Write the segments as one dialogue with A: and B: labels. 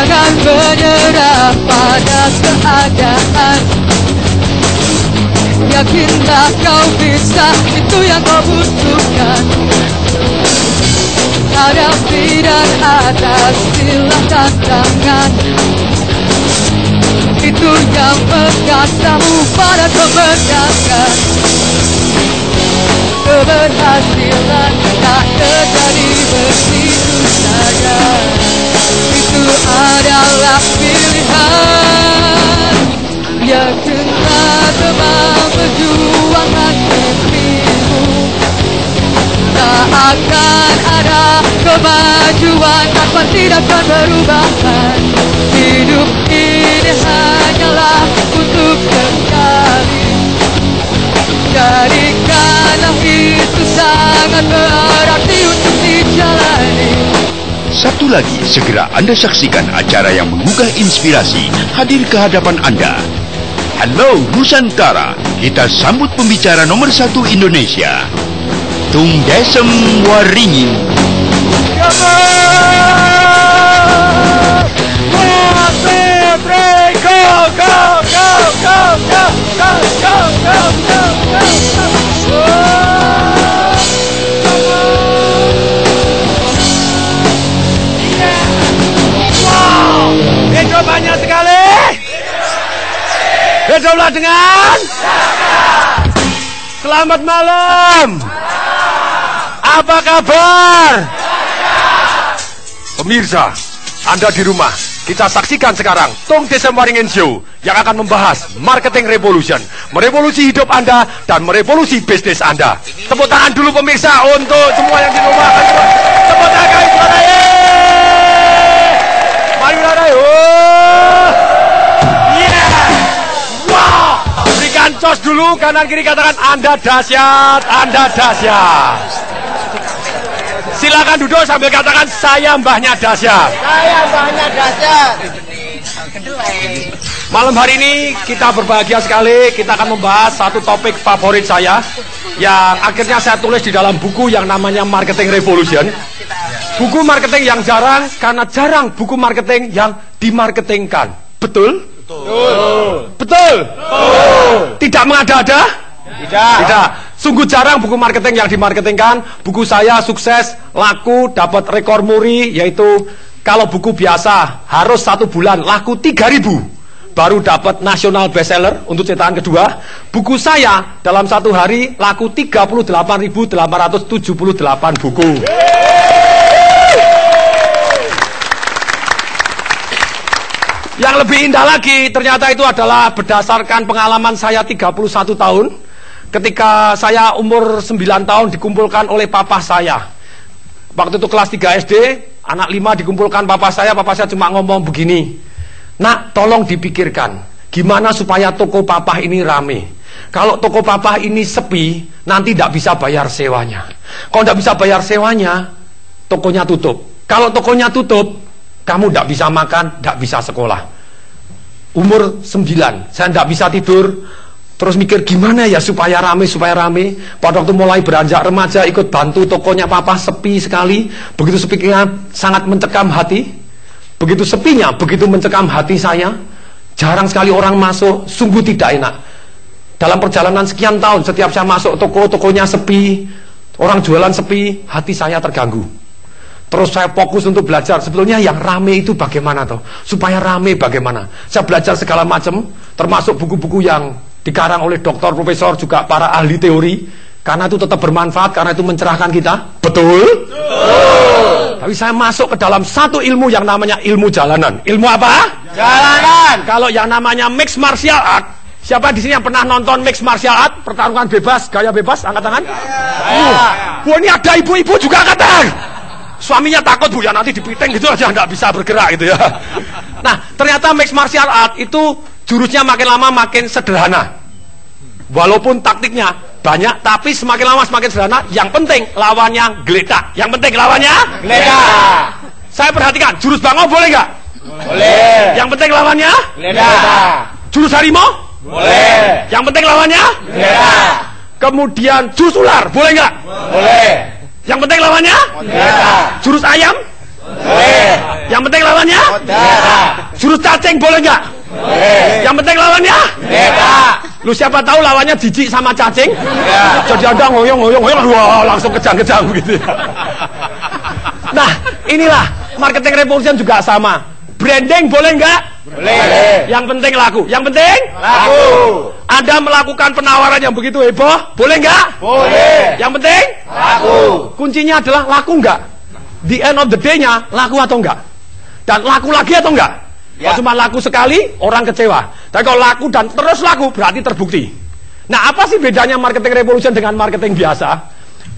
A: Jangan menyerah pada keadaan. Yakinlah kau bisa, itu yang kau butuhkan. Hadapi dan atasilah tantangan. Itu yang mengantarmu pada kemenangan. Keberhasilan tak terjadi begitu saja. Itu adalah pilihan. Yakinlah telah perjuangan mimpimu. Tak akan ada kemajuan tanpa tindakan perubahan. Hidup ini hanyalah untuk sekali. Jadikanlah itu sangat berarti untuk dijalani.
B: Satu lagi, segera Anda saksikan acara yang menggugah inspirasi hadir ke hadapan Anda. Halo Nusantara, kita sambut pembicara nomor 1 Indonesia, Tung Desem Waringin.
C: Hidup banyak sekali. Hiduplah dengan. Selamat malam. Apa kabar? Pemirsa, Anda di rumah, kita saksikan sekarang Tung Desem Waringin Show yang akan membahas marketing revolution, merevolusi hidup Anda dan merevolusi bisnis Anda. Tepuk tangan dulu pemirsa untuk semua yang di rumah. Tepuk tangan suara. Mari berada. Berikan cos dulu, kanan kiri katakan Anda dahsyat, Anda dahsyat. Silakan duduk sambil katakan saya mbahnya dahsyat.
D: Saya mbahnya dahsyat.
C: Malam hari ini kita berbahagia sekali. Kita akan membahas satu topik favorit saya yang akhirnya saya tulis di dalam buku yang namanya Marketing Revolution. Buku marketing yang jarang karena jarang buku marketing yang dimarketingkan. Betul?
D: Betul.
C: Betul?
D: Betul.
C: Tidak mengada-ada?
D: Tidak.
C: Tidak. Sungguh jarang buku marketing yang dimarketingkan. Buku saya sukses, laku, dapat rekor muri, yaitu kalau buku biasa harus 1 bulan laku 3.000 baru dapat national bestseller untuk cetakan kedua. Buku saya dalam 1 hari laku 38.878 buku. Yang lebih indah lagi, ternyata itu adalah berdasarkan pengalaman saya 31 tahun. Ketika saya umur 9 tahun dikumpulkan oleh papa saya. Waktu itu kelas 3 SD, anak 5 dikumpulkan papa saya cuma ngomong begini. Nak, tolong dipikirkan, gimana supaya toko papa ini rame. Kalau toko papa ini sepi, nanti tidak bisa bayar sewanya. Kalau tidak bisa bayar sewanya, tokonya tutup. Kalau tokonya tutup, kamu tidak bisa makan, tidak bisa sekolah. Umur 9, saya tidak bisa tidur. Terus mikir gimana ya supaya rame. Pada waktu mulai beranjak remaja ikut bantu tokonya papa, sepi sekali. Begitu sepinya sangat mencekam hati. Begitu sepinya, begitu mencekam hati saya. Jarang sekali orang masuk, sungguh tidak enak. Dalam perjalanan sekian tahun, setiap saya masuk toko, tokonya sepi, orang jualan sepi, hati saya terganggu. Terus saya fokus untuk belajar. Sebetulnya yang rame itu bagaimana toh? Supaya rame bagaimana? Saya belajar segala macam, termasuk buku-buku yang dikarang oleh dokter, profesor, juga para ahli teori. Karena itu tetap bermanfaat, karena itu mencerahkan kita. Betul? Betul. Tapi saya masuk ke dalam satu ilmu yang namanya ilmu jalanan. Ilmu apa?
D: Jalanan.
C: Kalau yang namanya mixed martial art, siapa di sini yang pernah nonton mixed martial art? Pertarungan bebas, gaya bebas, angkat tangan. Bu, ini ada ibu-ibu juga angkat tangan. Suaminya takut, Bu, ya nanti dipiting gitu aja, nggak bisa bergerak gitu ya. Nah, ternyata mixed martial art itu jurusnya makin lama makin sederhana. Walaupun taktiknya banyak, tapi semakin lama semakin sederhana. Yang penting lawannya geletak. Yang penting lawannya
D: geletak.
C: Saya perhatikan, jurus bangau boleh nggak?
D: Boleh.
C: Yang penting lawannya
D: geletak.
C: Jurus harimau?
D: Boleh.
C: Yang penting lawannya
D: geletak.
C: Kemudian jurus ular, boleh nggak?
D: Boleh.
C: Yang penting lawannya
D: geletak.
C: jurus ayam?
D: Boleh.
C: Yang penting lawannya
D: geletak.
C: Jurus cacing boleh nggak?
D: Boleh.
C: Yang penting lawannya?
D: Bebas.
C: Lu siapa tahu lawannya jijik sama cacing?
D: Ya.
C: Jadi Anda ngoyong, wah langsung kejang-kejang begitu. Nah, inilah marketing revolution juga sama. Branding boleh nggak?
D: Boleh.
C: Yang penting laku. Yang penting?
D: Laku.
C: Anda melakukan penawaran yang begitu heboh, boleh nggak?
D: Boleh.
C: Yang penting?
D: Laku.
C: Kuncinya adalah laku nggak? The end of the day-nya laku atau enggak? Dan laku lagi atau enggak?
D: Ya.
C: Kalau cuma laku sekali, orang kecewa. Tapi kalau laku dan terus laku, berarti terbukti. Nah, apa sih bedanya marketing revolution dengan marketing biasa?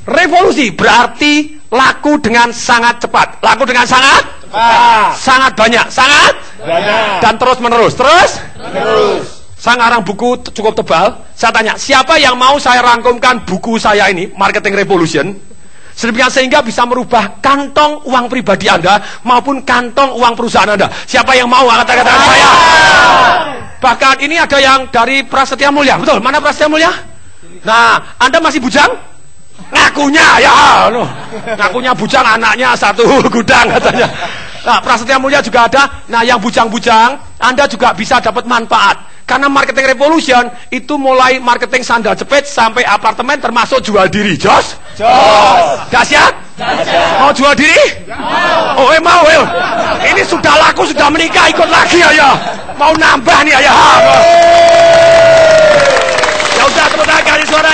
C: Revolusi berarti laku dengan sangat cepat. Laku dengan sangat?
D: Cepat.
C: Sangat banyak. Sangat?
D: Banyak.
C: Dan terus menerus. Terus?
D: Terus.
C: Saya ngarang buku cukup tebal. Saya tanya, siapa yang mau saya rangkumkan buku saya ini, Marketing Revolution, sedemikian sehingga bisa merubah kantong uang pribadi Anda maupun kantong uang perusahaan Anda? Siapa yang mau angkat tangan saya? Bahkan ini ada yang dari Prasetya Mulia. Betul? Mana Prasetya Mulia? Nah, Anda masih bujang? Ngakunya ya, ngakunya bujang, anaknya satu gudang katanya. Nah, Prasetya Mulia juga ada. Nah, yang bujang-bujang, Anda juga bisa dapat manfaat. Karena marketing revolution itu mulai marketing sandal jepit sampai apartemen termasuk jual diri. Jos?
D: Jos.
C: Dahsyat? Mau jual diri? Oh, mau. Ini sudah laku, sudah menikah, ikut lagi ya. Mau nambah nih ya. Ya udah, tepuk tangan, kasih suara.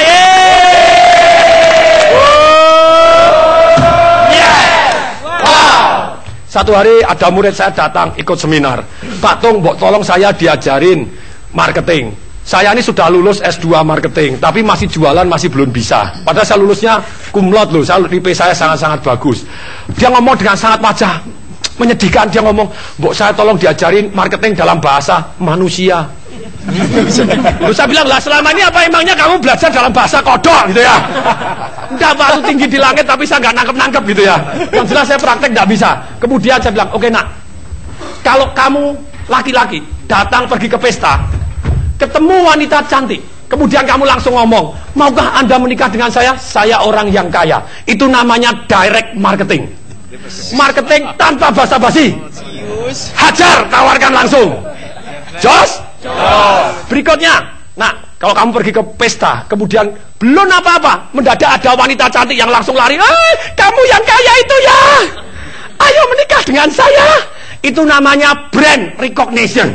C: Satu hari ada murid saya datang ikut seminar. Pak Tung, tolong saya diajarin marketing. Saya ini sudah lulus S2 marketing, tapi masih jualan masih belum bisa. Padahal saya lulusnya cum laude loh, IP saya sangat-sangat bagus. Dia ngomong dengan sangat wajah menyedihkan, dia ngomong, "Mbok saya tolong diajarin marketing dalam bahasa manusia." Lalu saya bilang, lah selama ini apa emangnya kamu belajar dalam bahasa kodok gitu ya? Enggak Pak, itu tinggi di langit tapi saya nggak nangkep-nangkep gitu ya. Yang jelas saya praktek nggak bisa. Kemudian saya bilang, oke nak, kalau kamu laki-laki datang pergi ke pesta, ketemu wanita cantik, kemudian kamu langsung ngomong, maukah Anda menikah dengan saya? Saya orang yang kaya. Itu namanya direct marketing. Marketing tanpa basa-basi. Hajar, tawarkan langsung. Jos? Berikutnya, nah kalau kamu pergi ke pesta, kemudian belum apa-apa, mendadak ada wanita cantik yang langsung lari, kamu yang kaya itu ya, ayo menikah dengan saya. Itu namanya brand recognition.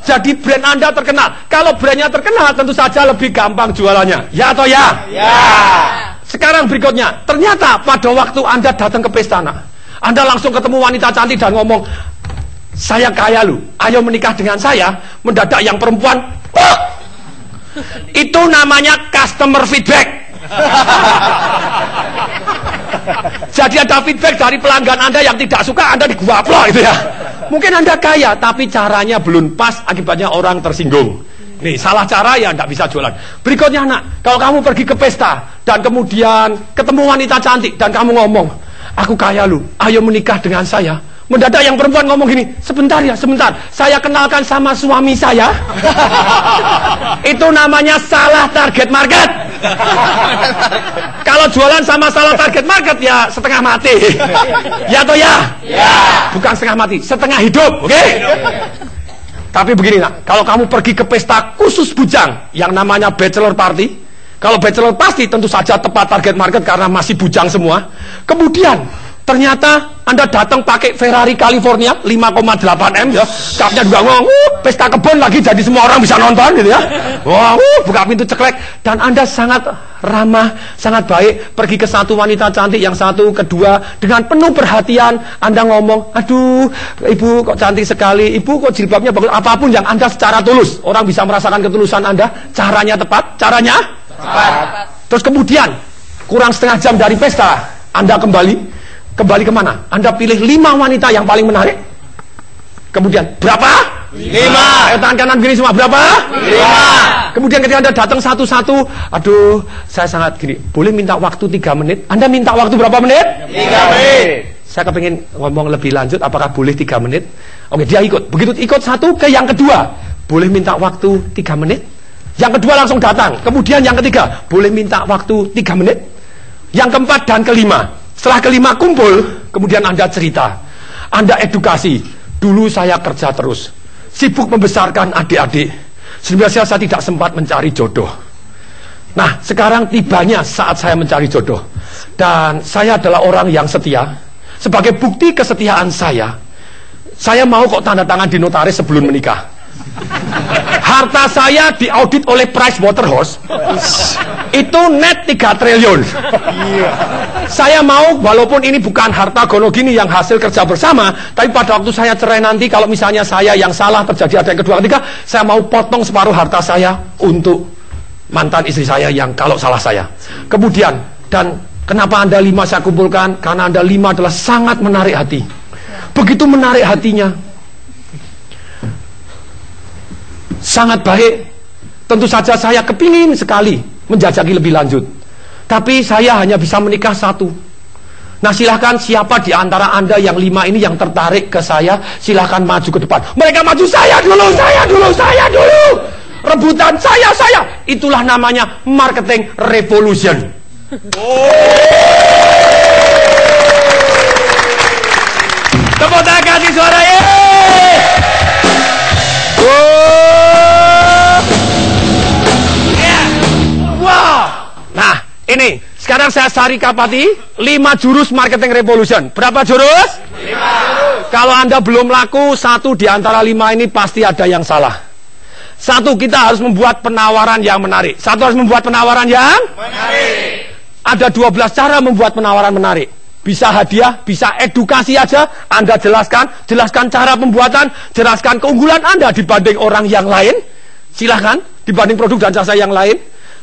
C: Jadi brand Anda terkenal. Kalau brandnya terkenal, tentu saja lebih gampang jualannya. Ya atau ya?
D: Ya.
C: Sekarang berikutnya, ternyata pada waktu Anda datang ke pesta, Anda langsung ketemu wanita cantik dan ngomong, saya kaya lu, ayo menikah dengan saya. Mendadak yang perempuan, itu namanya customer feedback. Jadi ada feedback dari pelanggan Anda yang tidak suka, Anda diguaplok gitu ya. Mungkin Anda kaya, tapi caranya belum pas, akibatnya orang tersinggung. Nih, salah cara ya tidak bisa jualan. Berikutnya nak, kalau kamu pergi ke pesta dan kemudian ketemu wanita cantik dan kamu ngomong, aku kaya lu, ayo menikah dengan saya. Mendadak yang perempuan ngomong gini, sebentar ya, sebentar, saya kenalkan sama suami saya. Itu namanya salah target market. Kalau jualan sama salah target market ya setengah mati. Ya atau ya?
D: Ya.
C: Bukan setengah mati, setengah hidup, oke? Tapi begini nak, kalau kamu pergi ke pesta khusus bujang yang namanya bachelor party, kalau bachelor pasti tentu saja tepat target market karena masih bujang semua. Kemudian ternyata Anda datang pakai Ferrari California 5,8 M ya, kapnya juga ngomong, pesta kebun lagi jadi semua orang bisa nonton gitu ya. Wah, buka pintu ceklek dan Anda sangat ramah, sangat baik, pergi ke satu wanita cantik, yang satu, kedua, dengan penuh perhatian Anda ngomong, aduh, ibu kok cantik sekali, ibu kok jilbabnya bagus, apapun yang Anda secara tulus, orang bisa merasakan ketulusan Anda, caranya tepat, caranya tepat. Terus kemudian kurang setengah jam dari pesta, Anda kembali kemana? Anda pilih 5 wanita yang paling menarik. Kemudian berapa?
D: 5.
C: Ayo tangan kanan gini semua, berapa?
D: 5.
C: Kemudian ketika Anda datang satu-satu, aduh, saya sangat gini, boleh minta waktu 3 menit? Anda minta waktu berapa menit?
D: 3 menit.
C: Saya kepingin ngomong lebih lanjut, apakah boleh 3 menit? Oke, dia ikut. Begitu ikut satu ke yang kedua, boleh minta waktu 3 menit? Yang kedua langsung datang. Kemudian yang ketiga, boleh minta waktu 3 menit? Yang keempat dan kelima. Setelah kelima kumpul, kemudian Anda cerita, Anda edukasi, Dulu saya kerja terus, sibuk membesarkan adik-adik, sehingga saya tidak sempat mencari jodoh. Nah, sekarang tibanya saat saya mencari jodoh. Dan saya adalah orang yang setia. Sebagai bukti kesetiaan saya mau kok tanda tangan di notaris sebelum menikah. Harta saya diaudit oleh Pricewaterhouse, itu net 3 triliun. Saya mau, walaupun ini bukan harta gono gini yang hasil kerja bersama, tapi pada waktu saya cerai nanti, kalau misalnya saya yang salah, terjadi ada yang kedua ketiga, saya mau potong separuh harta saya untuk mantan istri saya yang kalau salah saya. Kemudian, dan kenapa Anda 5 saya kumpulkan? Karena Anda 5 adalah sangat menarik hati. Begitu menarik hatinya, sangat baik. Tentu saja saya kepingin sekali menjajaki lebih lanjut, tapi saya hanya bisa menikah 1. Nah, silahkan siapa di antara Anda yang 5 ini yang tertarik ke saya, silahkan maju ke depan. Mereka maju, saya dulu. Rebutan saya. Itulah namanya marketing revolution. Tepuk tangan, kasih suara. Nah, ini sekarang saya sarikapati 5 jurus marketing revolution. Berapa jurus? 5. Kalau Anda belum laku 1 di antara 5 ini, pasti ada yang salah. 1, kita harus membuat penawaran yang menarik. Harus membuat penawaran yang menarik. Ada 12 cara membuat penawaran menarik. Bisa hadiah, bisa edukasi aja. Anda jelaskan cara pembuatan, jelaskan keunggulan Anda dibanding orang yang lain. Silahkan, dibanding produk dan jasa yang lain.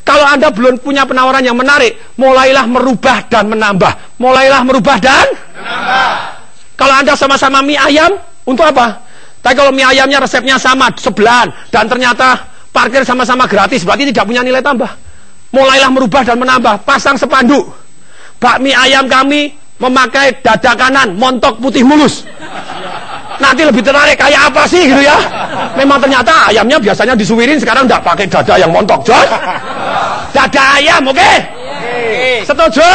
C: Kalau Anda belum punya penawaran yang menarik, mulailah merubah dan menambah. Kalau Anda sama-sama mie ayam, untuk apa? Tapi kalau mie ayamnya resepnya sama, sebelahan, dan ternyata parkir sama-sama gratis, berarti tidak punya nilai tambah. Mulailah merubah dan menambah. Pasang spanduk, bakmi ayam kami memakai dada kanan, montok putih mulus. Nanti lebih tertarik, kayak apa sih gitu ya. Memang ternyata ayamnya biasanya disuwirin, sekarang tidak pakai dada yang montok. Jos, dada ayam, oke? Setuju?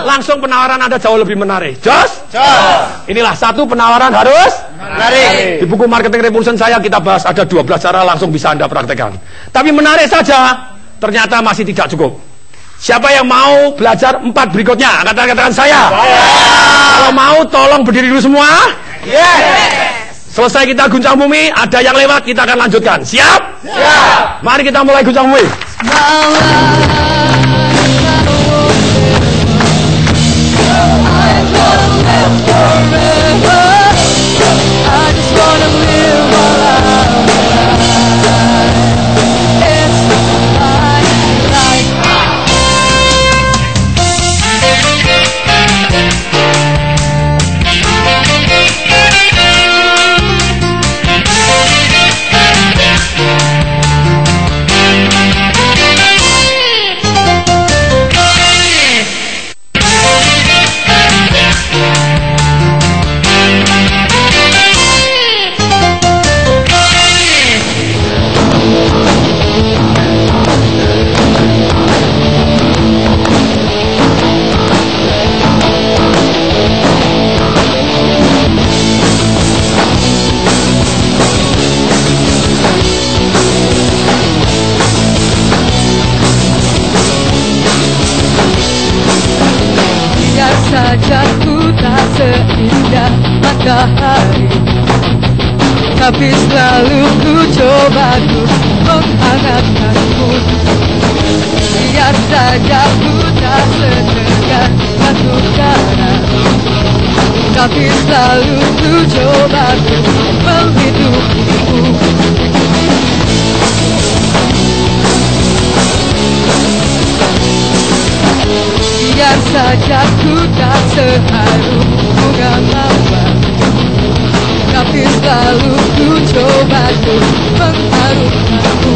C: Langsung penawaran Anda jauh lebih menarik. Jos? Inilah 1 penawaran harus menarik. Di buku Marketing Revolution saya kita bahas ada 12 cara, langsung bisa Anda praktekkan. Tapi menarik saja ternyata masih tidak cukup. Siapa yang mau belajar 4 berikutnya? Katakan saya. Kalau mau tolong berdiri dulu semua. Selesai kita guncang bumi, ada yang lewat, kita akan lanjutkan. Siap? Mari kita mulai guncang bumi.
A: Wajahku tak seindah matahari, tapi selalu ku coba untuk menghangatkanmu. Biar saja ku tak setegar batu bara, tapi selalu ku coba untuk menghidupimu. Biar saja ku tak seharum bunga mawar, tapi selalu ku coba untuk mengharumkanmu.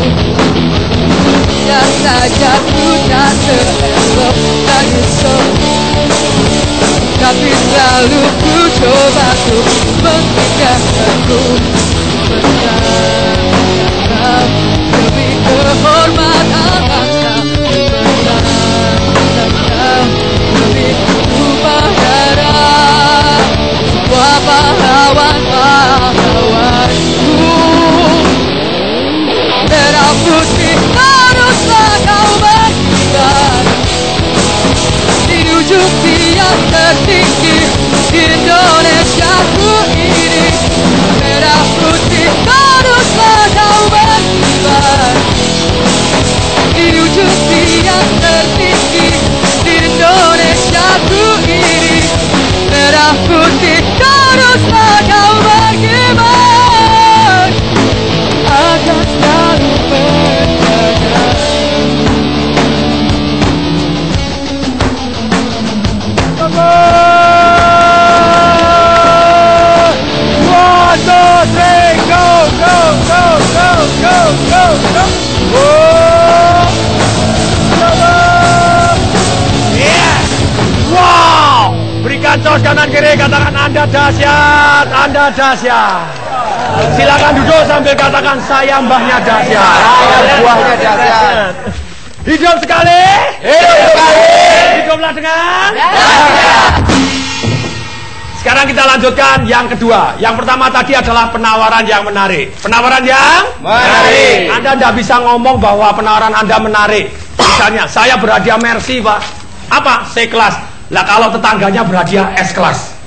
A: Biar saja ku tak seelok dinosaur, tapi selalu ku coba untuk mengindahkanmu. Berharap demi kehormatan bangsa, demi tumpah darah sebuah pahlawan.
C: Anda dahsyat, Anda dahsyat. Silakan duduk sambil katakan saya mbahnya dahsyat.
D: Saya buahnya dahsyat.
C: Hidup sekali.
D: Hidup sekali.
C: Hiduplah dengan dahsyat. Sekarang kita lanjutkan yang kedua. Yang pertama tadi adalah penawaran yang menarik. Penawaran yang
D: menarik.
C: Anda tidak bisa ngomong bahwa penawaran Anda menarik. Misalnya, saya berhadiah Mercy, Pak. Apa? C-kelas. Lah kalau tetangganya berhadiah S-kelas.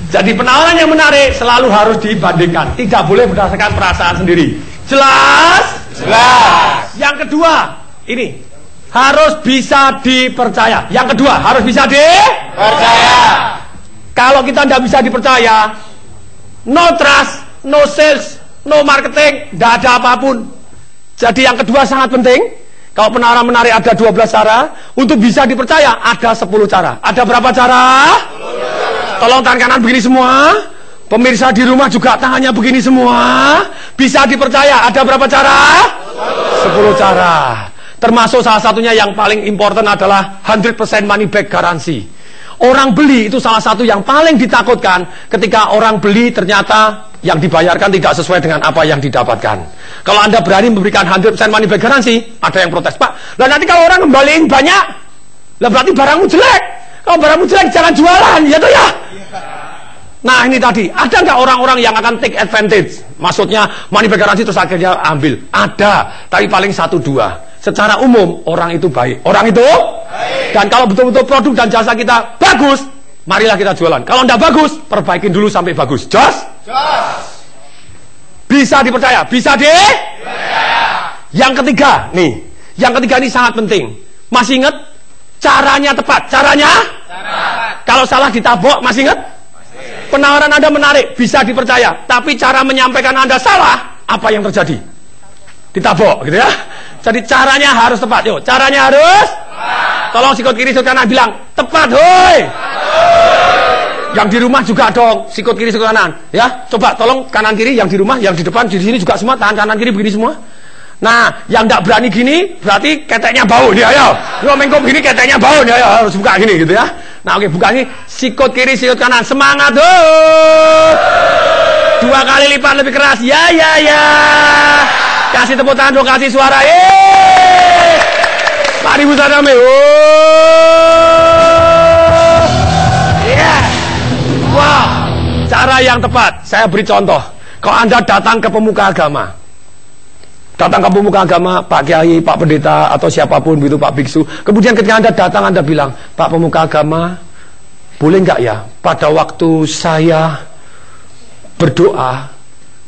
C: Jadi penawaran yang menarik selalu harus dibandingkan. Tidak boleh berdasarkan perasaan sendiri. Jelas?
D: Jelas.
C: Yang kedua, ini harus bisa dipercaya. Yang kedua, harus bisa dipercaya. Kalau kita tidak bisa dipercaya, no trust, no sales, no marketing, tidak ada apapun. Jadi yang kedua sangat penting. Kalau penawaran menarik ada 12 cara. Untuk bisa dipercaya ada 10 cara. Ada berapa cara? 10 cara. Tolong tangan kanan begini semua. Pemirsa di rumah juga tangannya begini semua. Bisa dipercaya ada berapa cara? 10 cara. Termasuk salah satunya yang paling important adalah 100% money back garansi. Orang beli itu salah satu yang paling ditakutkan ketika orang beli ternyata yang dibayarkan tidak sesuai dengan apa yang didapatkan. Kalau Anda berani memberikan 100% money back garansi, ada yang protes, Pak. Lah nanti kalau orang kembaliin banyak, lah berarti barangmu jelek. Kalau barangmu jelek jangan jualan, ya toh ya. Nah ini tadi, ada nggak orang-orang yang akan take advantage? Maksudnya money back garansi terus akhirnya ambil? Ada, tapi paling 1-2. Secara umum orang itu baik. Orang itu baik. Dan kalau betul-betul produk dan jasa kita bagus, marilah kita jualan. Kalau tidak bagus, perbaikin dulu sampai bagus. Jos? Bisa dipercaya? Bisa dipercaya. Yang ketiga, nih. Yang ketiga ini sangat penting. Masih ingat? Caranya tepat. Caranya? Kalau salah ditabok, masih ingat? Penawaran Anda menarik, bisa dipercaya. Tapi cara menyampaikan Anda salah, apa yang terjadi? Ditabok, gitu ya. Jadi caranya harus tepat. Yuk, caranya harus tepat. Tolong sikut kiri, sikut kanan bilang tepat, hoi. Yang di rumah juga dong, sikut kiri, sikut kanan. Ya, coba tolong kanan kiri, yang di rumah, yang di depan, di sini juga semua tangan kanan kiri begini semua. Nah, yang tidak berani gini, berarti keteknya bau nih, ayo. Lu mengkop gini, keteknya bau nih, ayo. Harus buka gini, gitu ya. Nah, oke, buka ini, sikut kiri, sikut kanan, semangat, hoi. 2 kali lipat lebih keras, ya. Kasih tepuk tangan dong, kasih suara. Mari Bu Sadame. Wah, cara yang tepat. Saya beri contoh. Kalau Anda datang ke pemuka agama, Pak Kiai, Pak Pendeta, atau siapapun begitu, Pak Biksu. Kemudian ketika Anda datang, Anda bilang, Pak pemuka agama, boleh nggak ya pada waktu saya berdoa,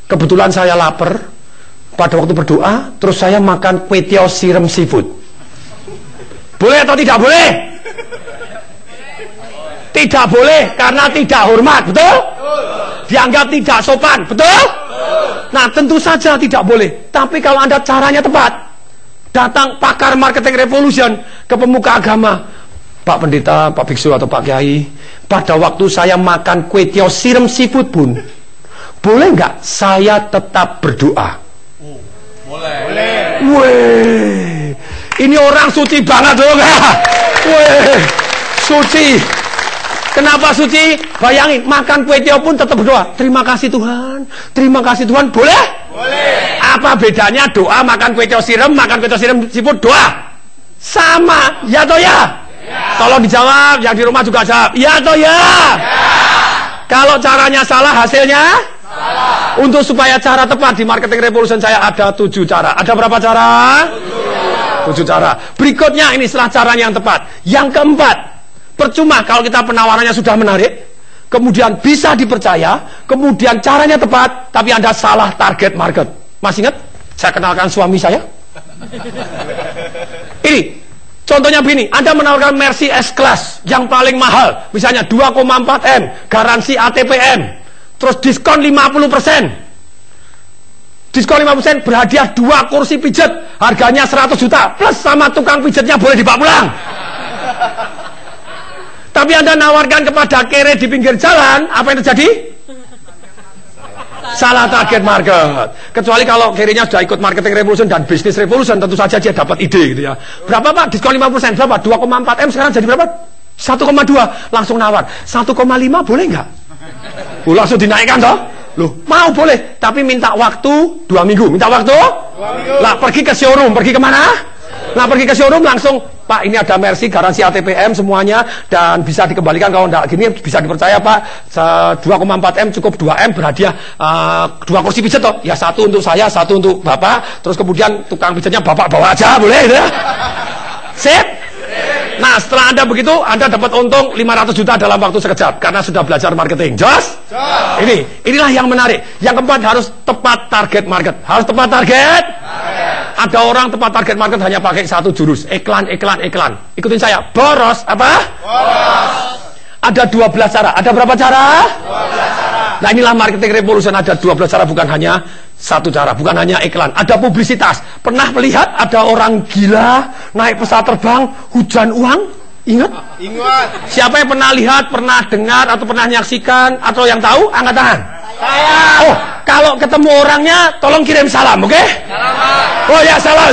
C: kebetulan saya lapar, pada waktu berdoa, terus saya makan kue tiaw siram seafood. Boleh atau tidak boleh? Tidak boleh, karena tidak hormat, betul? Dianggap tidak sopan, betul? Nah, tentu saja tidak boleh. Tapi kalau Anda caranya tepat, datang pakar marketing revolution ke pemuka agama, Pak Pendeta, Pak Biksu atau Pak Kiai, pada waktu saya makan kue tiaw siram seafood pun, boleh nggak saya tetap berdoa? Boleh. Weh, ini orang suci banget dong. Weh, suci. Kenapa suci? Bayangin, makan kue tiaw pun tetap berdoa. Terima kasih Tuhan, terima kasih Tuhan. Boleh? Boleh. Apa bedanya doa makan kue tiaw siram, makan kue tiaw siram siput doa? Sama, ya toh ya? Tolong dijawab, yang di rumah juga jawab. Ya toh ya? Kalau caranya salah, hasilnya? Salah. Untuk supaya cara tepat di marketing revolution saya ada 7 cara. Ada berapa cara? 7 cara. Berikutnya ini setelah caranya yang tepat. Yang keempat, percuma kalau kita penawarannya sudah menarik, kemudian bisa dipercaya, kemudian caranya tepat, tapi Anda salah target market. Masih ingat? Saya kenalkan suami saya. Ini contohnya begini, Anda menawarkan Mercy S-Class yang paling mahal, misalnya 2,4 M, garansi ATPM, terus diskon 50%. Diskon 50%, berhadiah 2 kursi pijat, harganya 100 juta, plus sama tukang pijatnya boleh dibawa pulang. Tapi Anda nawarkan kepada kere di pinggir jalan, apa yang terjadi? Salah target market. Kecuali kalau kirinya sudah ikut marketing revolution dan bisnis revolution, tentu saja dia dapat ide gitu ya. Berapa Pak? Diskon 50%, berapa? 2,4 M sekarang jadi berapa? 1,2. Langsung nawar. 1,5 boleh nggak? Langsung dinaikkan toh? Loh, mau boleh, tapi minta waktu 2 minggu. Minta waktu? 2 minggu. Lah, pergi ke showroom, pergi kemana? Nah, pergi ke showroom langsung, Pak, ini ada Mercy, garansi ATPM semuanya, dan bisa dikembalikan kalau enggak gini, bisa dipercaya Pak, 2,4M cukup 2M berhadiah 2 kursi pijat toh? Ya, 1 untuk saya, 1 untuk Bapak, terus kemudian tukang pijatnya Bapak bawa aja, boleh gitu ya? Sip? Nah, setelah Anda begitu, Anda dapat untung 500 juta dalam waktu sekejap karena sudah belajar marketing. Jos? Inilah yang menarik. Yang keempat harus tepat target market. Harus tepat target. Ada orang tepat target market hanya pakai 1 jurus, iklan. Ikutin saya. Boros apa? Boros. Ada 12 cara. Ada berapa cara? 12 cara. Nah, inilah marketing revolution, ada 12 cara, bukan hanya 1 cara, bukan hanya iklan. Ada publisitas. Pernah melihat ada orang gila naik pesawat terbang, hujan uang? Ingat?
D: Ingat.
C: Siapa yang pernah lihat, pernah dengar, atau pernah menyaksikan, atau yang tahu? Angkat tangan.
D: Saya.
C: Oh, kalau ketemu orangnya, tolong kirim salam, oke? Oh ya, salam.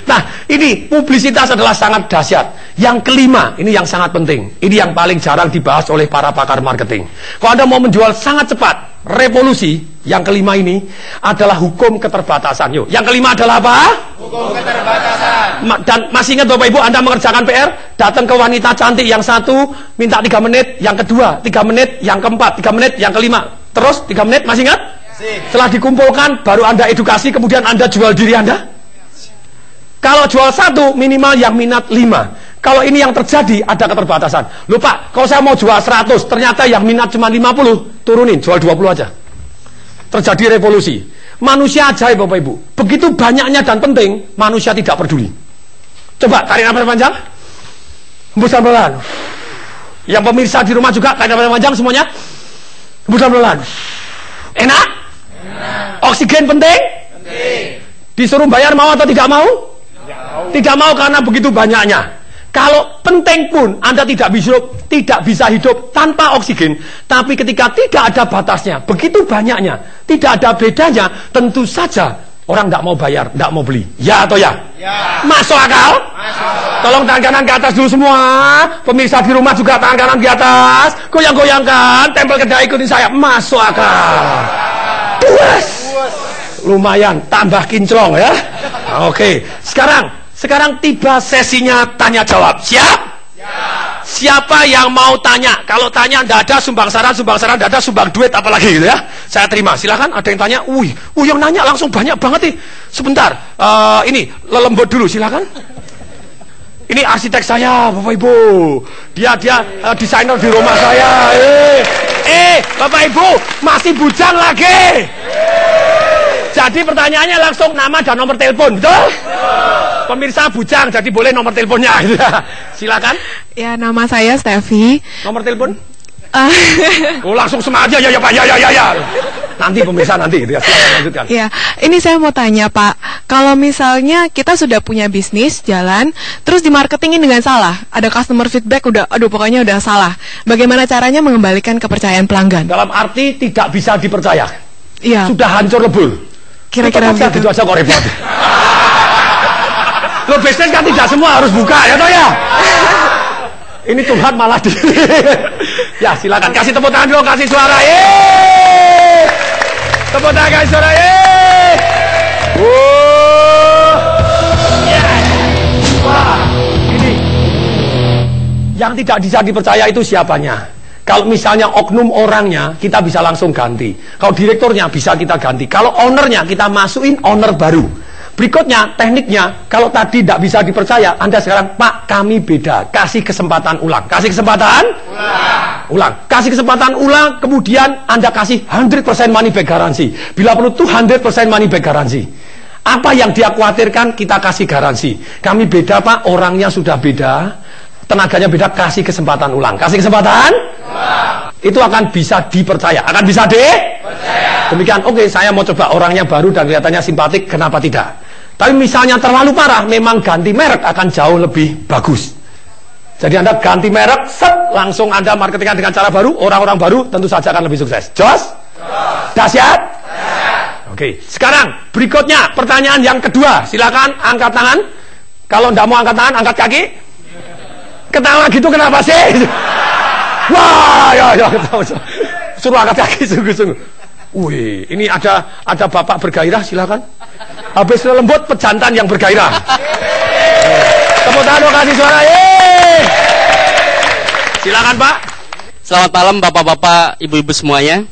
C: Nah, ini publisitas adalah sangat dahsyat. Yang kelima, ini yang sangat penting. Ini yang paling jarang dibahas oleh para pakar marketing. Kalau Anda mau menjual sangat cepat, revolusi, yang kelima ini adalah hukum keterbatasan. Yuk, yang kelima adalah apa?
D: Hukum keterbatasan.
C: Dan masih ingat Bapak Ibu, Anda mengerjakan PR, datang ke wanita cantik yang satu, minta 3 menit, yang kedua 3 menit, yang keempat 3 menit, yang kelima terus 3 menit, masih ingat? Setelah dikumpulkan, baru Anda edukasi, kemudian Anda jual diri Anda. Kalau jual 1, minimal yang minat 5. Kalau ini yang terjadi, ada keterbatasan. Loh Pak, kalau saya mau jual 100, ternyata yang minat cuma 50, turunin, jual 20 aja. Terjadi revolusi. Manusia ajaib Bapak Ibu. Begitu banyaknya dan penting, manusia tidak peduli. Coba, tarik nafas panjang. Hembuskan pelan. Yang pemirsa di rumah juga, tarik nafas panjang semuanya. Hembuskan pelan. Enak? Oksigen penting? Disuruh bayar mau atau tidak mau? Tidak mau karena begitu banyaknya. Kalau penting pun Anda tidak bisa hidup tanpa oksigen. Tapi ketika tidak ada batasnya, begitu banyaknya, tidak ada bedanya, tentu saja orang tidak mau bayar, tidak mau beli. Ya atau ya? Ya. Masuk akal? Masuk. Tolong tangan kanan ke atas dulu semua. Pemirsa di rumah juga tangan kanan di atas. Goyang-goyangkan, tempel ke dada, ikutin saya. Masuk akal. Puas. Lumayan, tambah kinclong ya. Oke, sekarang tiba sesinya tanya jawab. Siap? Siapa yang mau tanya? Kalau tanya tidak ada sumbang saran tidak ada, sumbang duit apalagi gitu ya. Saya terima. Silakan, ada yang tanya. Yang nanya langsung banyak banget nih. Sebentar. Ini lelembut dulu, silakan. Ini arsitek saya, Bapak Ibu. Dia desainer di rumah saya. Bapak Ibu, masih bujang lagi. Jadi pertanyaannya langsung nama dan nomor telepon, betul? Pemirsa bujang, jadi boleh nomor teleponnya. Silakan.
E: Ya, nama saya Steffi.
C: Nomor telepon? Langsung semangat aja, ya Pak, ya. Nanti pemirsa nanti, gitu ya. Silakan lanjutkan.
E: Ya, ini saya mau tanya Pak, kalau misalnya kita sudah punya bisnis jalan, terus dimarketingin dengan salah, ada customer feedback pokoknya udah salah. Bagaimana caranya mengembalikan kepercayaan pelanggan?
C: Dalam arti tidak bisa dipercaya.
E: Iya.
C: Sudah hancur lebur.
E: Kira-kira begitu.
C: Itu aja kok repot. Lo bisnis kan tidak semua harus buka ya toh ya. Ini Tuhan malah di. Ya silakan kasih tepuk tangan dulu, kasih suara. Tepuk tangan, kasih suara. Wah, ini yang tidak bisa dipercaya itu siapanya. Kalau misalnya oknum orangnya, kita bisa langsung ganti. Kalau direkturnya bisa kita ganti. Kalau ownernya, kita masukin owner baru. Berikutnya, tekniknya, kalau tadi tidak bisa dipercaya, Anda sekarang, Pak, kami beda. Kasih kesempatan ulang. Kasih kesempatan? Ulang. Kasih kesempatan ulang, kemudian Anda kasih 100% money back garansi. Bila perlu 200% money back garansi. Apa yang dia khawatirkan, kita kasih garansi. Kami beda, Pak, orangnya sudah beda. Tenaganya beda, kasih kesempatan ulang. Kasih kesempatan? Itu akan bisa dipercaya. Akan bisa dipercaya. Demikian, oke, saya mau coba orangnya baru dan kelihatannya simpatik, kenapa tidak? Tapi misalnya terlalu parah, memang ganti merek akan jauh lebih bagus. Jadi Anda ganti merek, langsung Anda marketingkan dengan cara baru, orang-orang baru tentu saja akan lebih sukses. Jos? Dahsyat? Oke, sekarang berikutnya pertanyaan yang kedua. Silakan angkat tangan. Kalau tidak mau angkat tangan, angkat kaki. Ketawa gitu kenapa sih? ya. Suruh angkat kaki sungguh-sungguh. Wih, ini ada bapak bergairah, silakan. Habis lembut pejantan yang bergairah. Tepuk tangan kasih suara. Silakan Pak.
F: Selamat malam bapak-bapak, ibu-ibu semuanya.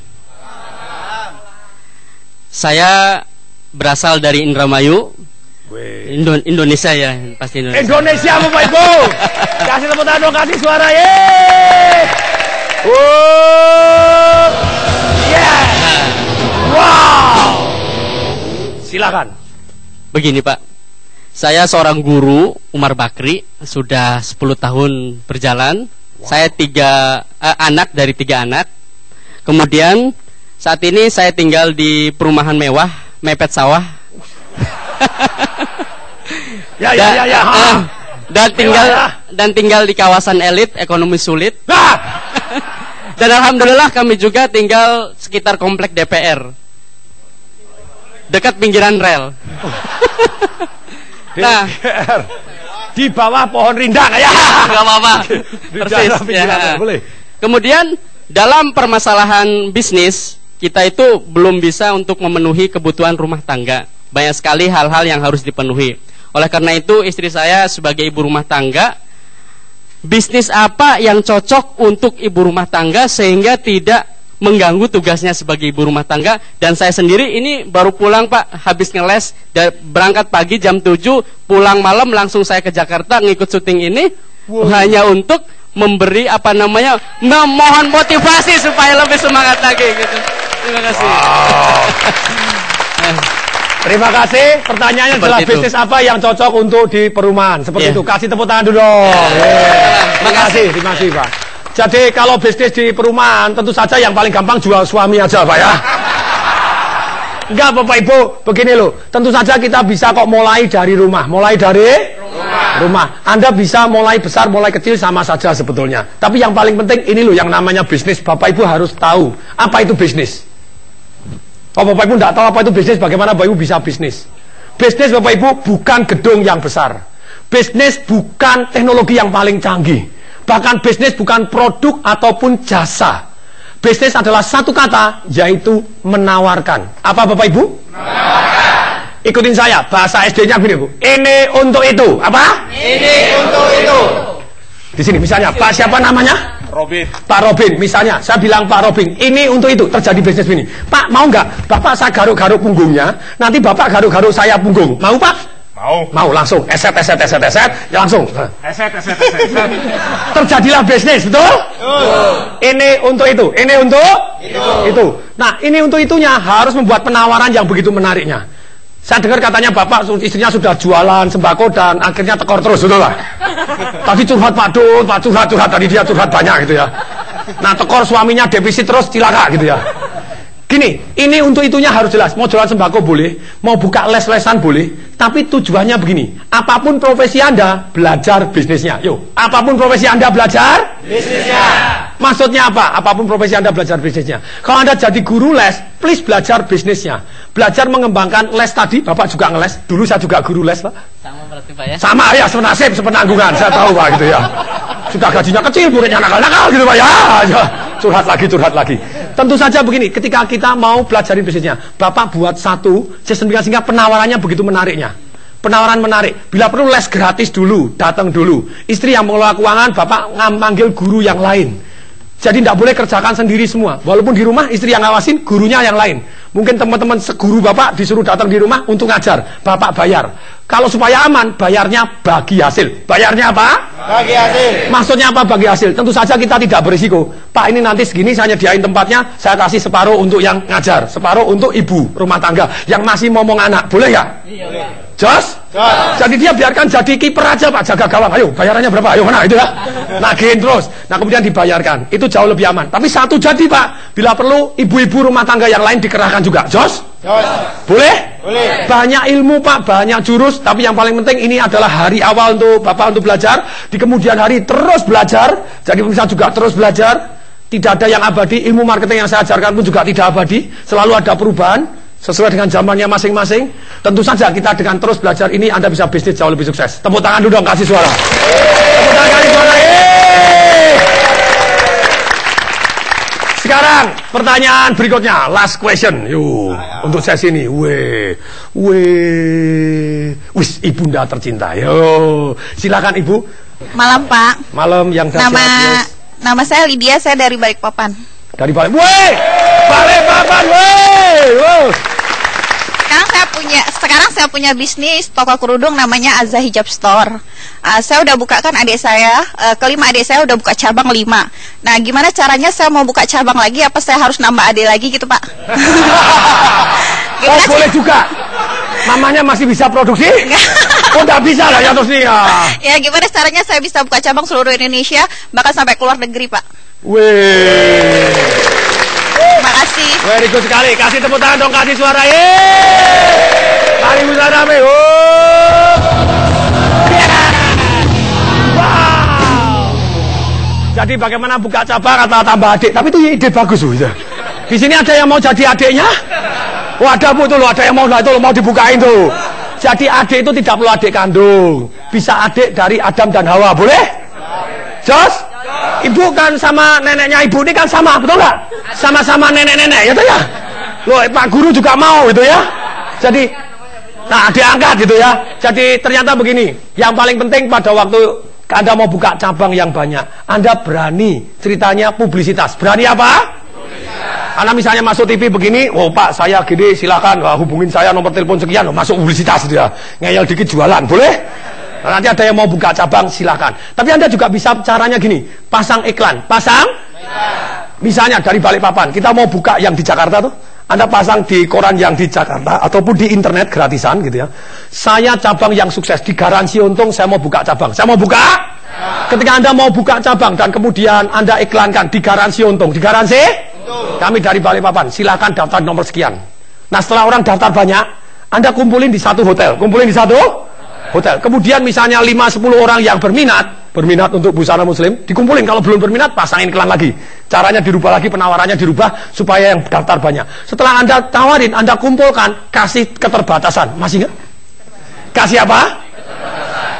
F: Saya berasal dari Indramayu. Indonesia ya, pasti Indonesia.
C: Indonesia Bapak Ibu. Kasih tepuk tangan, kasih suara. Wow. Silakan.
F: Begini Pak, saya seorang guru Umar Bakri, sudah 10 tahun berjalan. Saya 3 anak dari 3 anak. Kemudian saat ini saya tinggal di perumahan mewah, mepet sawah. Dan tinggal di kawasan elit, ekonomi sulit. Dan alhamdulillah kami juga tinggal sekitar komplek DPR, dekat pinggiran rel.
C: Nah, di bawah pohon rindang ya.
F: Enggak apa-apa. Persis ya.
C: Boleh.
F: Kemudian dalam permasalahan bisnis, kita itu belum bisa untuk memenuhi kebutuhan rumah tangga. Banyak sekali hal-hal yang harus dipenuhi. Oleh karena itu istri saya sebagai ibu rumah tangga, bisnis apa yang cocok untuk ibu rumah tangga sehingga tidak mengganggu tugasnya sebagai ibu rumah tangga. Dan saya sendiri ini baru pulang Pak, habis ngeles, berangkat pagi jam 7, pulang malam langsung saya ke Jakarta ngikut syuting ini. Hanya untuk memberi memohon motivasi supaya lebih semangat lagi gitu. Terima kasih.
C: Terima kasih. Pertanyaannya adalah bisnis apa yang cocok untuk di perumahan. Seperti itu. Kasih tepuk tangan dulu dong. Terima kasih Pak. Jadi kalau bisnis di perumahan tentu saja yang paling gampang jual suami aja Pak ya. Enggak Bapak Ibu, begini loh. Tentu saja kita bisa kok mulai dari rumah. Mulai dari rumah. Anda bisa mulai besar, mulai kecil sama saja sebetulnya. Tapi yang paling penting ini loh yang namanya bisnis. Bapak Ibu harus tahu apa itu bisnis. Kalau Bapak Ibu tidak tahu apa itu bisnis, bagaimana Bapak Ibu bisa bisnis? Bisnis Bapak Ibu bukan gedung yang besar. Bisnis bukan teknologi yang paling canggih. Bahkan bisnis bukan produk ataupun jasa. Bisnis adalah satu kata, yaitu menawarkan. Apa Bapak Ibu? Menawarkan. Ikutin saya, bahasa SD-nya begini Bu. Ini untuk itu. Apa? Ini untuk itu. Di sini misalnya, Pak siapa namanya?
D: Robin.
C: Pak Robin, misalnya, saya bilang Pak Robin, ini untuk itu, terjadi bisnis ini. Pak, mau nggak? Bapak saya garuk-garuk punggungnya, nanti Bapak garuk-garuk saya punggung. Mau Pak? Mau langsung, eset, ya langsung. Eset. Terjadilah bisnis, betul? Ini untuk itu, ini untuk itu. Nah, ini untuk itunya harus membuat penawaran yang begitu menariknya. Saya dengar katanya Bapak istrinya sudah jualan sembako dan akhirnya tekor terus, betul lah. Tadi curhat Pak Dut, Pak curhat, tadi dia curhat banyak gitu ya. Nah, tekor suaminya defisit terus cilaka gitu ya. Gini, ini untuk itunya harus jelas. Mau jualan sembako boleh, mau buka les-lesan boleh, tapi tujuannya begini. Apapun profesi Anda, belajar bisnisnya. Yuk, apapun profesi Anda belajar bisnisnya. Maksudnya apa? Apapun profesi Anda belajar bisnisnya. Kalau Anda jadi guru les, please belajar bisnisnya. Belajar mengembangkan les tadi, Bapak juga ngeles. Dulu saya juga guru les, Pak.
F: Sama berarti Pak ya?
C: Sama ya, senasib, sepenanggungan. Saya tahu Pak gitu ya. Sudah gajinya kecil, muridnya nakal-nakal gitu Pak ya. Curhat lagi. Tentu saja begini, ketika kita mau belajarin bisnisnya, Bapak buat satu sistem sehingga penawarannya begitu menariknya. Penawaran menarik. Bila perlu les gratis dulu, datang dulu. Istri yang mengelola keuangan, Bapak manggil guru yang lain. Jadi tidak boleh kerjakan sendiri semua. Walaupun di rumah istri yang ngawasin, gurunya yang lain. Mungkin teman-teman seguru Bapak disuruh datang di rumah untuk ngajar, Bapak bayar. Kalau supaya aman, bayarnya bagi hasil. Bayarnya apa?
D: Bagi hasil.
C: Maksudnya apa bagi hasil? Tentu saja kita tidak berisiko. Pak, ini nanti segini saya nyediain tempatnya, saya kasih separuh untuk yang ngajar, separuh untuk ibu rumah tangga yang masih ngomong anak. Boleh nggak? Iya. Jos? Jadi dia biarkan jadi kiper aja Pak, jaga gawang. Ayo, bayarannya berapa? Ayo, mana itu ya? Nagihin terus. Nah, kemudian dibayarkan. Itu jauh lebih aman. Tapi satu jadi Pak, bila perlu ibu-ibu rumah tangga yang lain dikerahkan juga. Jos? Boleh? Boleh. Banyak ilmu Pak, banyak jurus. Tapi yang paling penting ini adalah hari awal untuk Bapak untuk belajar. Di kemudian hari terus belajar. Jadi pemirsa juga terus belajar. Tidak ada yang abadi. Ilmu marketing yang saya ajarkan pun juga tidak abadi. Selalu ada perubahan sesuai dengan zamannya masing-masing. Tentu saja kita dengan terus belajar ini Anda bisa bisnis jauh lebih sukses. Tepuk tangan dulu dong, kasih suara. Tepuk tangan, kasih suara. sekarang pertanyaan berikutnya, last question. Yuk, untuk sesi ini. Wis ibunda tercinta. Yo, silakan Ibu.
G: Malam Pak.
C: Malam yang dahsyat.
G: Nama saya Lydia, saya dari Balikpapan.
C: Dari Balikpapan.
G: Sekarang saya punya bisnis toko kerudung namanya Azza Hijab Store. Saya udah buka kan adik saya, kelima adik saya udah buka cabang 5. Nah, gimana caranya saya mau buka cabang lagi? Apa saya harus nambah adik lagi gitu Pak?
C: Boleh juga. Mamanya masih bisa produksi? Oh, nggak bisa lah ya terus nih ya.
G: Ya, gimana caranya saya bisa buka cabang seluruh Indonesia, bahkan sampai keluar negeri Pak? Makasih.
C: Very good sekali. Kasih tepuk tangan dong, kasih suara. Mari bersama. Wow. Jadi bagaimana buka cabang atau tambah adik? Tapi itu ide bagus loh. Di sini ada yang mau jadi adiknya? Oh, ada Bu tuh loh, ada yang mau dibukain tuh. Jadi adik itu tidak perlu adik kandung. Bisa adik dari Adam dan Hawa, boleh? Jos? Ibu kan sama neneknya ibu ini kan sama, betul nggak? Sama-sama nenek-nenek, gitu ya? Loh, Pak Guru juga mau, gitu ya? Jadi, nah diangkat gitu ya. Jadi ternyata begini, yang paling penting pada waktu Anda mau buka cabang yang banyak, Anda berani ceritanya publisitas. Berani apa? Anda misalnya masuk TV begini, oh Pak saya gini silakan hubungin saya nomor telepon sekian, masuk publisitas gitu ya. Ngeyel dikit jualan, boleh? Nah, nanti ada yang mau buka cabang silakan. Tapi Anda juga bisa caranya gini, pasang iklan. Misalnya dari Balikpapan, kita mau buka yang di Jakarta tuh, Anda pasang di koran yang di Jakarta ataupun di internet gratisan gitu ya. Saya cabang yang sukses, digaransi untung, saya mau buka cabang. Saya mau buka. Ketika Anda mau buka cabang dan kemudian Anda iklankan digaransi untung, digaransi? Kami dari Balikpapan, silakan daftar nomor sekian. Nah, setelah orang daftar banyak, Anda kumpulin di satu hotel. Kemudian misalnya 5-10 orang yang berminat untuk busana muslim, dikumpulin. Kalau belum berminat, pasangin iklan lagi. Caranya dirubah lagi, penawarannya dirubah supaya yang daftar banyak. Setelah Anda tawarin, Anda kumpulkan, kasih keterbatasan. Masih nggak? Kasih apa?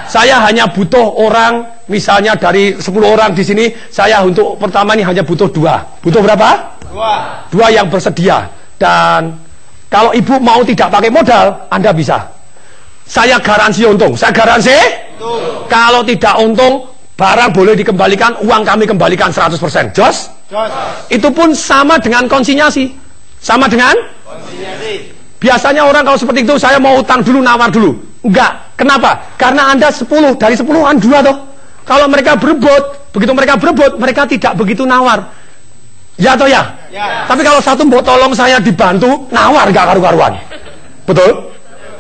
C: Saya hanya butuh orang, misalnya dari 10 orang di sini, saya untuk pertama ini hanya butuh 2. Butuh berapa? 2 yang bersedia. Dan kalau ibu mau tidak pakai modal, Anda bisa. Saya garansi untung. Saya garansi? Kalau tidak untung, barang boleh dikembalikan, uang kami kembalikan 100%. Jos? Itu pun sama dengan konsinyasi. Sama dengan? Konsinyasi. Biasanya orang kalau seperti itu, saya mau utang dulu, nawar dulu. Enggak. Kenapa? Karena Anda 10, dari 10-an 2 toh. Kalau mereka berebut, begitu mereka berebut, mereka tidak begitu nawar. Ya atau ya? Tapi kalau satu mau tolong saya dibantu, nawar enggak karu-karuan. Betul?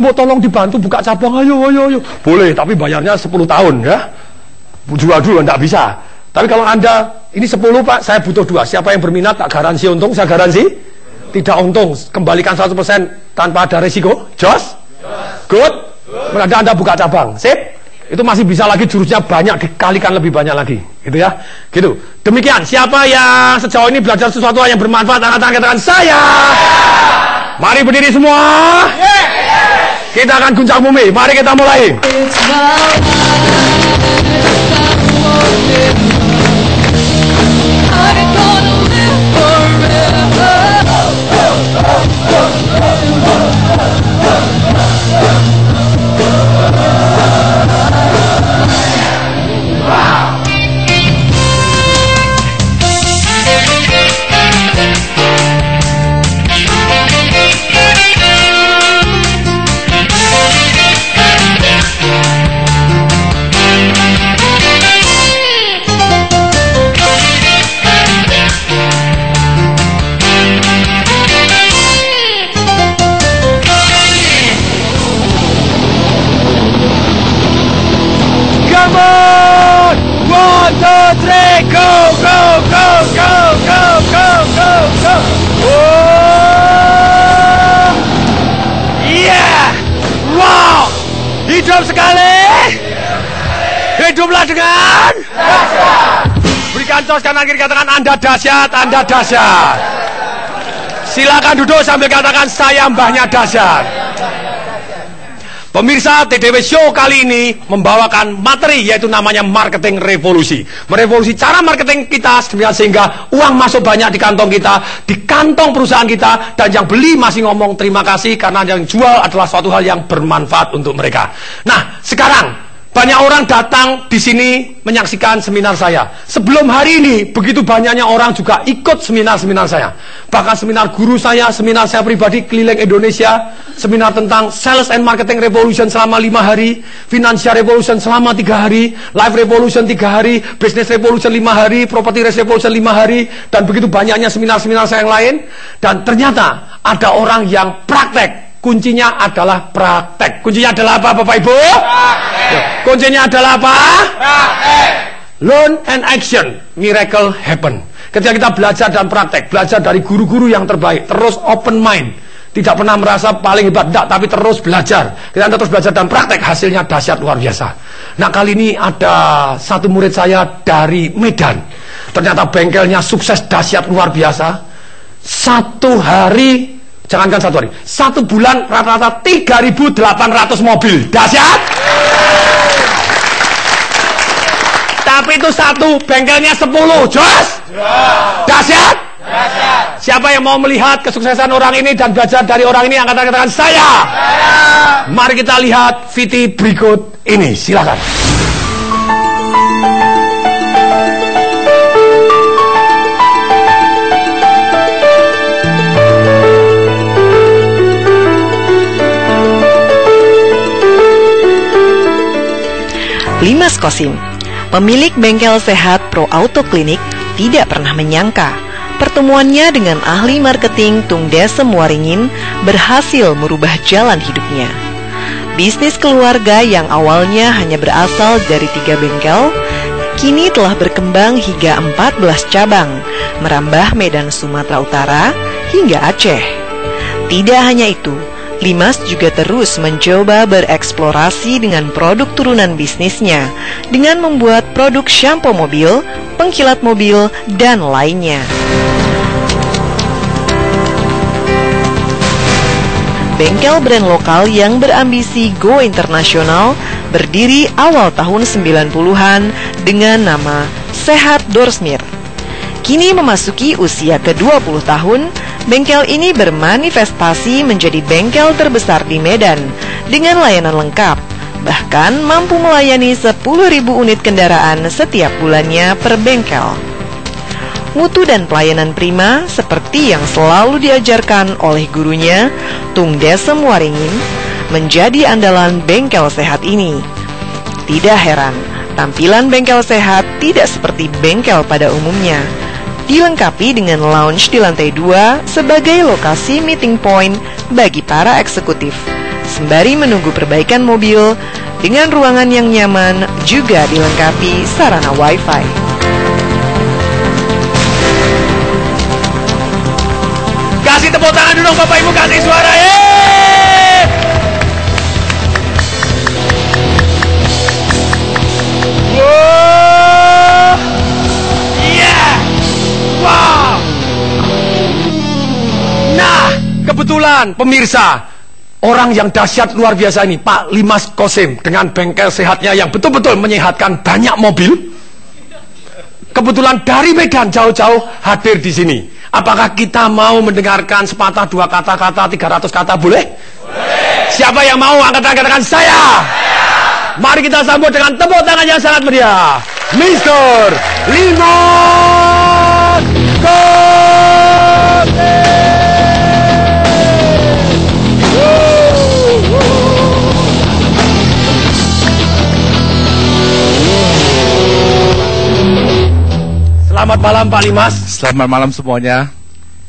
C: Mau tolong dibantu buka cabang, ayo. Boleh, tapi bayarnya 10 tahun ya. Jual dulu, enggak bisa. Tapi kalau Anda, ini 10 Pak, saya butuh 2. Siapa yang berminat, tak garansi untung, saya garansi. Tidak untung, kembalikan 100% tanpa ada resiko. Jos? Good? Berarti Anda buka cabang. Sip? Itu masih bisa lagi, jurusnya banyak, dikalikan lebih banyak lagi. Gitu ya. Gitu. Demikian, siapa yang sejauh ini belajar sesuatu yang bermanfaat, angkat tangan katakan saya. Mari berdiri semua. Kita akan guncang bumi. Mari kita mulai. Come on! 1, 2, 3, go! Oh! Yeah! Wow! Hidup sekali! Hiduplah dengan berikan tos kanan kiri, katakan Anda dahsyat, Anda dahsyat. Silakan duduk sambil katakan saya mbahnya dahsyat. Pemirsa, TDW Show kali ini membawakan materi yaitu namanya marketing revolusi. Merevolusi cara marketing kita sehingga uang masuk banyak di kantong kita, di kantong perusahaan kita, dan yang beli masih ngomong terima kasih karena yang jual adalah suatu hal yang bermanfaat untuk mereka. Nah, sekarang banyak orang datang di sini menyaksikan seminar saya. Sebelum hari ini, begitu banyaknya orang juga ikut seminar-seminar saya. Bahkan seminar guru saya, seminar saya pribadi keliling Indonesia, seminar tentang Sales and Marketing Revolution selama 5 hari, Financial Revolution selama 3 hari, Life Revolution 3 hari, Business Revolution 5 hari, Property Revolution 5 hari, dan begitu banyaknya seminar-seminar saya yang lain. Dan ternyata ada orang yang praktek. Kuncinya adalah praktek. Kuncinya adalah apa, Bapak Ibu? Praktek. Kuncinya adalah apa? Praktek. Learn and action, miracle happen. Ketika kita belajar dan praktek, belajar dari guru-guru yang terbaik, terus open mind, tidak pernah merasa paling hebat, enggak, tapi terus belajar. Kita terus belajar dan praktek, hasilnya dahsyat luar biasa. Nah, kali ini ada satu murid saya dari Medan. Ternyata bengkelnya sukses dahsyat luar biasa. Satu hari, jangankan satu hari, 1 bulan rata-rata 3.800 mobil. Dahsyat. Tapi itu satu, bengkelnya 10. Jos. Dahsyat. Siapa yang mau melihat kesuksesan orang ini dan belajar dari orang ini, angkat tangan saya. Mari kita lihat VT berikut ini. Silakan.
H: Limas Kosim, pemilik bengkel sehat Pro Auto Klinik, tidak pernah menyangka pertemuannya dengan ahli marketing Tung Desem Waringin berhasil merubah jalan hidupnya. Bisnis keluarga yang awalnya hanya berasal dari 3 bengkel, kini telah berkembang hingga 14 cabang, merambah Medan Sumatera Utara hingga Aceh. Tidak hanya itu, Limas juga terus mencoba bereksplorasi dengan produk turunan bisnisnya dengan membuat produk shampoo mobil, pengkilat mobil, dan lainnya. Bengkel brand lokal yang berambisi go internasional berdiri awal tahun 90-an dengan nama Sehat Dorsmir. Kini memasuki usia ke-20 tahun, bengkel ini bermanifestasi menjadi bengkel terbesar di Medan dengan layanan lengkap, bahkan mampu melayani 10.000 unit kendaraan setiap bulannya per bengkel. Mutu dan pelayanan prima seperti yang selalu diajarkan oleh gurunya, Tung Desem Waringin, menjadi andalan bengkel sehat ini. Tidak heran, tampilan bengkel sehat tidak seperti bengkel pada umumnya. Dilengkapi dengan lounge di lantai 2 sebagai lokasi meeting point bagi para eksekutif. Sembari menunggu perbaikan mobil, dengan ruangan yang nyaman juga dilengkapi sarana wifi.
C: Kasih tepuk tangan dulu Bapak Ibu, kasih suara. Wow. Nah, kebetulan pemirsa, orang yang dahsyat luar biasa ini, Pak Limas Kosim, dengan bengkel sehatnya yang betul-betul menyehatkan banyak mobil, kebetulan dari Medan jauh-jauh hadir di sini. Apakah kita mau mendengarkan sepatah 2 kata-kata, 300 kata, boleh? Boleh. Siapa yang mau angkat tangan saya? Mari kita sambut dengan tepuk tangan yang sangat meriah, Mr. Limas Kosim. Selamat malam Pak Limas.
I: Selamat malam semuanya.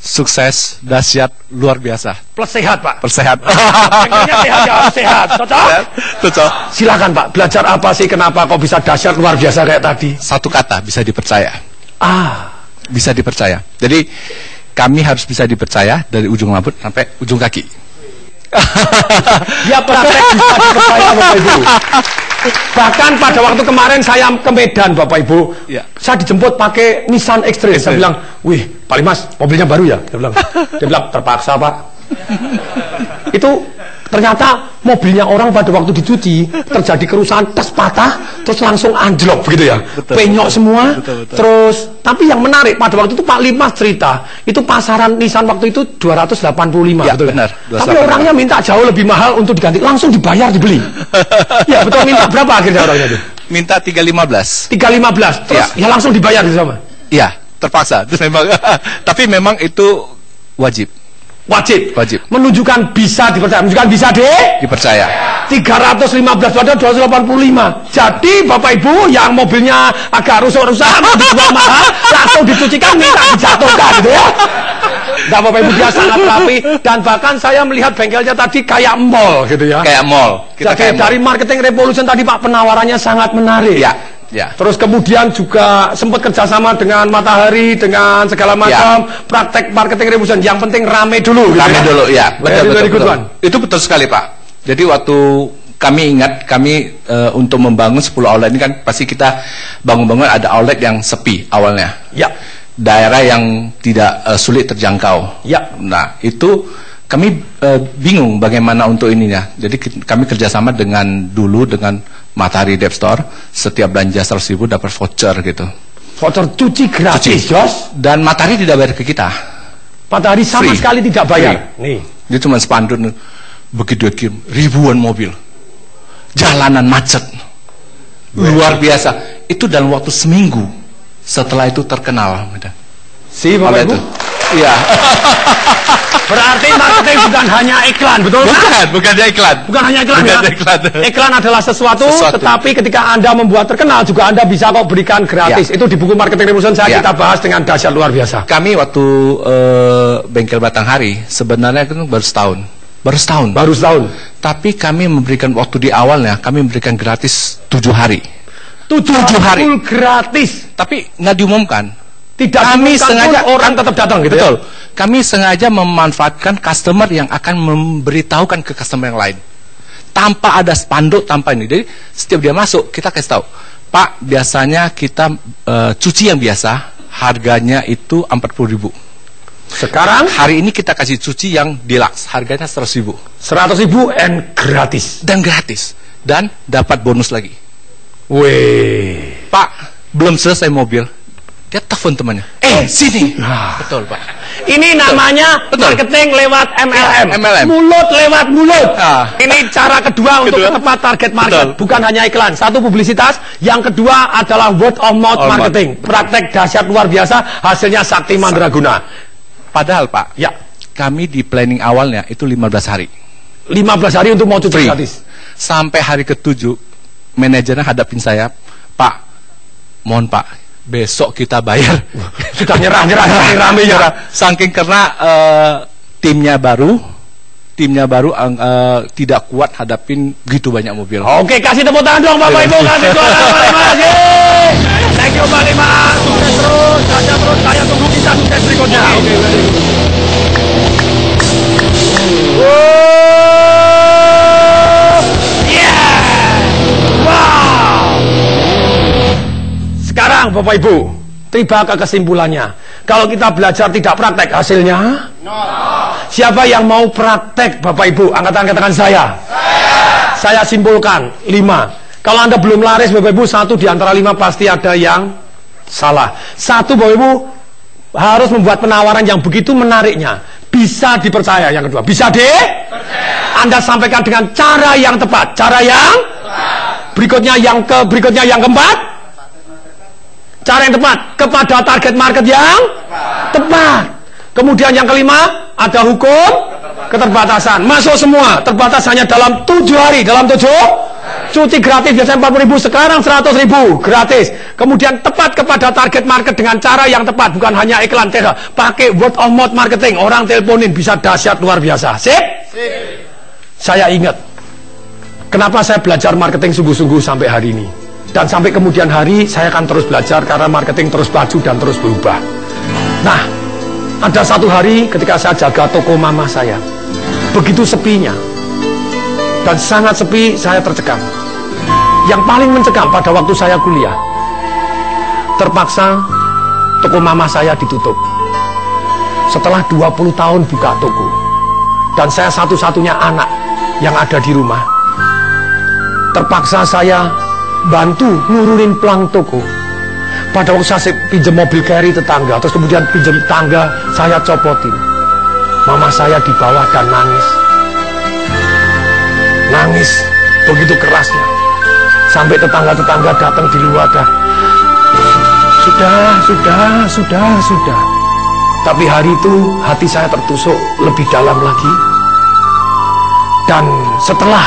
I: Sukses, dahsyat, luar biasa.
C: Plus sehat Pak.
I: Plus sehat.
C: Bengkelnya sehat ya, sehat. Cocok?
I: Cocok.
C: Silakan Pak, belajar apa sih, kenapa kok bisa dahsyat luar biasa kayak tadi?
I: Satu kata, bisa dipercaya.
C: Bisa
I: dipercaya. Jadi kami harus bisa dipercaya dari ujung rambut sampai ujung kaki.
C: Ya praktek bisa dipercaya Bapak Ibu. Bahkan pada waktu kemarin saya ke Medan Bapak Ibu, ya, saya dijemput pakai Nissan X-Trail. Saya bilang, wih Pak Limas, mobilnya baru ya? Dia bilang terpaksa Pak. Itu ternyata mobilnya orang pada waktu dicuci terjadi kerusakan, tas patah, terus langsung anjlok begitu ya. Penyok semua. Terus tapi yang menarik pada waktu itu Pak Limas cerita, itu pasaran Nissan waktu itu 285
I: ya,
C: betul
I: benar.
C: Tapi orangnya minta jauh lebih mahal untuk diganti, langsung dibayar dibeli. Ya betul, minta berapa akhirnya orangnya itu?
I: Minta 315.
C: 315. Terus ya langsung dibayar sama.
I: Iya, terpaksa. Terus memang tapi memang itu wajib.
C: Wajib
I: Wajib.
C: menunjukkan bisa dipercaya, menunjukkan bisa
I: Dipercaya.
C: 315 padahal 285. Jadi Bapak Ibu yang mobilnya agak rusak-rusak dijual mahal, langsung dicucikan minta dijatuhkan gitu ya. Nah Bapak Ibu, dia sangat rapi, dan bahkan saya melihat bengkelnya tadi kayak mall gitu ya.
I: Kayak mall.
C: Jadi dari marketing revolution tadi Pak, penawarannya sangat menarik.
I: Ya. Ya.
C: Terus kemudian juga sempat kerjasama dengan Matahari, dengan segala macam praktek marketing revolution. Yang penting rame dulu.
I: Rame
C: gitu
I: dulu, ya. Betul. Itu betul sekali Pak. Jadi waktu kami ingat, untuk membangun 10 outlet ini kan pasti kita bangun-bangun ada outlet yang sepi awalnya.
C: Ya.
I: Daerah yang tidak sulit terjangkau.
C: Ya.
I: Nah itu kami bingung bagaimana untuk ininya. Jadi kami kerjasama dengan Matahari Dep Store. Setiap belanja 100.000 dapat voucher gitu.
C: Voucher cuci gratis, Jos.
I: Dan Matahari tidak bayar ke kita.
C: Matahari sama sekali tidak bayar.
I: Nih. Dia cuma spanduk. Begitu kirim ribuan mobil. Jalanan macet. Luar biasa. Itu dalam waktu seminggu. Setelah itu terkenal.
C: Si Bapak Ibu?
I: Iya.
C: Berarti marketing bukan hanya iklan, betul kan?
I: Bukan hanya iklan.
C: Bukan hanya iklan ya. Iklan adalah sesuatu, tetapi ketika Anda membuat terkenal juga Anda bisa kok berikan gratis. Itu di buku Marketing Revolution kita bahas dengan dahsyat luar biasa.
I: Kami waktu bengkel Batanghari sebenarnya itu baru setahun. Baru setahun. Tapi kami memberikan waktu di awalnya, kami memberikan gratis 7 hari.
C: 7 hari full gratis.
I: Tapi nggak diumumkan.
C: Tidak, kami sengaja orang tetap datang gitu.
I: Betul. Kami sengaja memanfaatkan customer yang akan memberitahukan ke customer yang lain. Tanpa ada spanduk, tanpa ini. Jadi setiap dia masuk kita kasih tahu, Pak, biasanya kita cuci yang biasa harganya itu 40.000. Sekarang hari ini kita kasih cuci yang deluxe, harganya 100.000.
C: 100.000 and gratis.
I: Dan dapat bonus lagi.
C: Weh,
I: Pak, belum selesai mobil. Dia telepon temannya. Sini. Betul, Pak.
C: Ini namanya marketing lewat MLM. Mulut lewat mulut. Ini cara kedua untuk tepat target market. Bukan hanya iklan. Satu, publisitas. Yang kedua adalah word of mouth marketing. Praktek dahsyat luar biasa. Hasilnya sakti mandraguna.
I: Padahal Pak, kami di planning awalnya itu 15 hari. 15 hari untuk mau cuci gratis. Sampai hari ke-7, manajernya hadapin saya, Pak, mohon Pak, besok kita bayar.
C: Sudah nyerah rame ya.
I: Saking karena timnya baru tidak kuat hadapin begitu banyak mobil.
C: Oke, kasih tepuk tangan dong Bapak Ibu, kasih tepuk tangan Pak Limas. Thank you Pak Limas. Sukses terus, saja terus, saya tunggu kita sukses berikutnya. Sekarang Bapak Ibu, tiba ke kesimpulannya. Kalau kita belajar tidak praktek, hasilnya siapa yang mau praktek Bapak Ibu? Angkat tangan saya. Saya simpulkan 5. Kalau Anda belum laris Bapak Ibu, 1 di antara 5 pasti ada yang salah. 1, Bapak Ibu harus membuat penawaran yang begitu menariknya, bisa dipercaya. Yang kedua, bisa dipercaya. Anda sampaikan dengan cara yang tepat. Cara yang berikutnya yang keempat, cara yang tepat kepada target market yang tepat. Kemudian yang kelima, ada hukum keterbatasan. Masuk semua, terbatas hanya dalam 7 hari. Dalam 7 cuci gratis, biasanya 40.000, sekarang 100.000 gratis. Kemudian tepat kepada target market dengan cara yang tepat, bukan hanya iklan, pakai word of mouth marketing. Orang teleponin, bisa dahsyat luar biasa. Sip? Saya ingat kenapa saya belajar marketing sungguh-sungguh sampai hari ini. Dan sampai kemudian hari saya akan terus belajar karena marketing terus maju dan terus berubah. Nah, ada satu hari ketika saya jaga toko mama saya, begitu sepinya dan sangat sepi, saya tercekam. Yang paling mencekam pada waktu saya kuliah, terpaksa toko mama saya ditutup. Setelah 20 tahun buka toko, dan saya satu-satunya anak yang ada di rumah. Terpaksa saya bantu nurunin pelang toko. Pada waktu saya pinjam mobil carry tetangga, terus kemudian pinjam tangga, saya copotin. Mama saya di bawah dan nangis. Nangis begitu kerasnya. Sampai tetangga-tetangga datang di luar dah. Sudah. Tapi hari itu hati saya tertusuk lebih dalam lagi. Dan setelah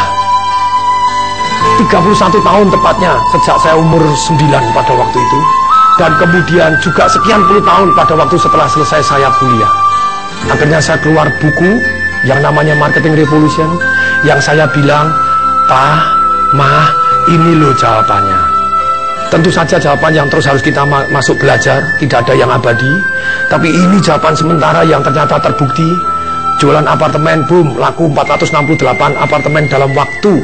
C: 31 tahun tepatnya, sejak saya umur 9 pada waktu itu, dan kemudian juga sekian puluh tahun pada waktu setelah selesai saya kuliah, akhirnya saya keluar buku yang namanya Marketing Revolution, yang saya bilang, "Pa, Ma, ini loh jawabannya." Tentu saja jawaban yang terus harus kita masuk belajar, tidak ada yang abadi. Tapi ini jawaban sementara yang ternyata terbukti. Jualan apartemen, boom, laku 468 apartemen dalam waktu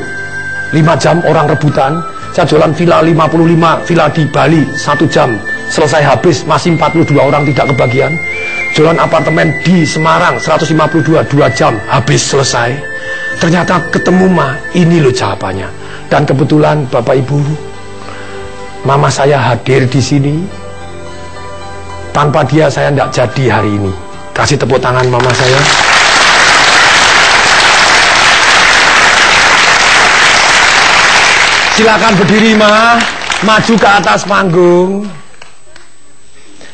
C: 5 jam, orang rebutan. Saya jualan villa 55, villa di Bali, 1 jam, selesai habis, masih 42 orang tidak kebagian. Jualan apartemen di Semarang, 152, 2 jam, habis, selesai. Ternyata ketemu ini loh jawabannya. Dan kebetulan Bapak Ibu, Mama saya hadir di sini. Tanpa dia saya tidak jadi hari ini. Kasih tepuk tangan Mama saya. Silakan berdiri, Ma. Maju ke atas panggung.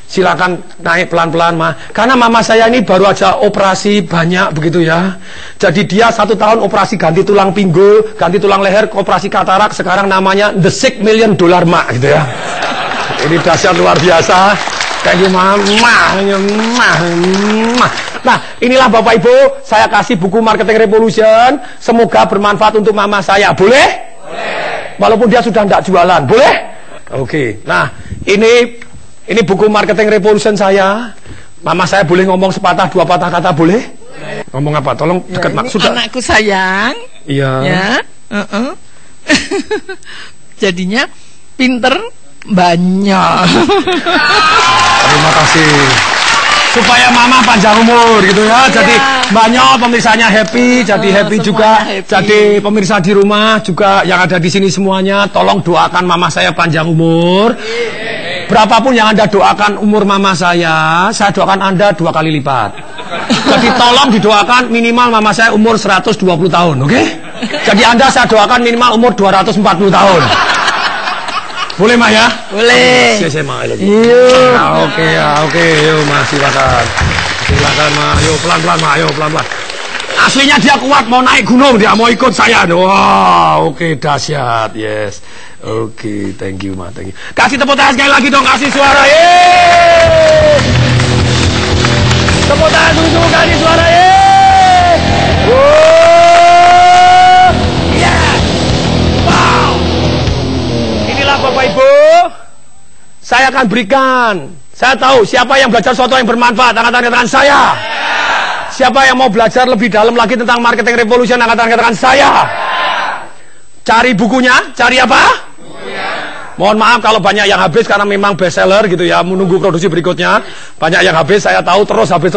C: Silakan naik pelan-pelan, Ma. Karena Mama saya ini baru aja operasi banyak begitu ya. Jadi dia 1 tahun operasi ganti tulang pinggul, ganti tulang leher, operasi katarak. Sekarang namanya the $6 million, Ma, gitu ya. Ini dahsyat luar biasa. Kayak Nah, inilah Bapak Ibu, saya kasih buku Marketing Revolution. Semoga bermanfaat untuk Mama saya. Boleh? Boleh. Walaupun dia sudah tidak jualan, boleh? Oke. Nah, ini buku Marketing Revolution saya. Mama saya boleh ngomong sepatah 2 patah kata, boleh? Boleh. Ngomong apa? Tolong dekat, Mak. Sudah.
J: Anakku sayang.
C: Iya.
J: Ya. Jadinya pinter banyak.
C: Terima kasih. Supaya Mama panjang umur gitu ya. Jadi banyak pemirsanya happy, jadi happy juga. Happy. Jadi pemirsa di rumah juga yang ada di sini semuanya, tolong doakan Mama saya panjang umur. Berapapun yang Anda doakan umur Mama saya doakan Anda 2 kali lipat. Jadi tolong didoakan minimal Mama saya umur 120 tahun, oke? Jadi Anda saya doakan minimal umur 240 tahun. Boleh, Ma, ya? Boleh. Saya Ma. Oke, yuk, Ma, silakan. Silakan, Ma. Yuk, pelan-pelan, Ma. Yuk, pelan-pelan. Aslinya dia kuat, mau naik gunung, dia mau ikut saya. Wah, oke, dahsyat. Yes. Oke, thank you, Ma. Thank you. Kasih tepuk tangan sekali lagi dong, kasih suara. Yeay. Tepuk tangan dulu, kasih suara. Yeay. Bapak Ibu, saya akan berikan. Saya tahu siapa yang belajar sesuatu yang bermanfaat, angkat tangan saya. Siapa yang mau belajar lebih dalam lagi tentang Marketing Revolution, angkat tangan saya. Cari bukunya, cari apa? Mohon maaf kalau banyak yang habis karena memang best seller gitu ya, menunggu produksi berikutnya. Banyak yang habis, saya tahu, terus habis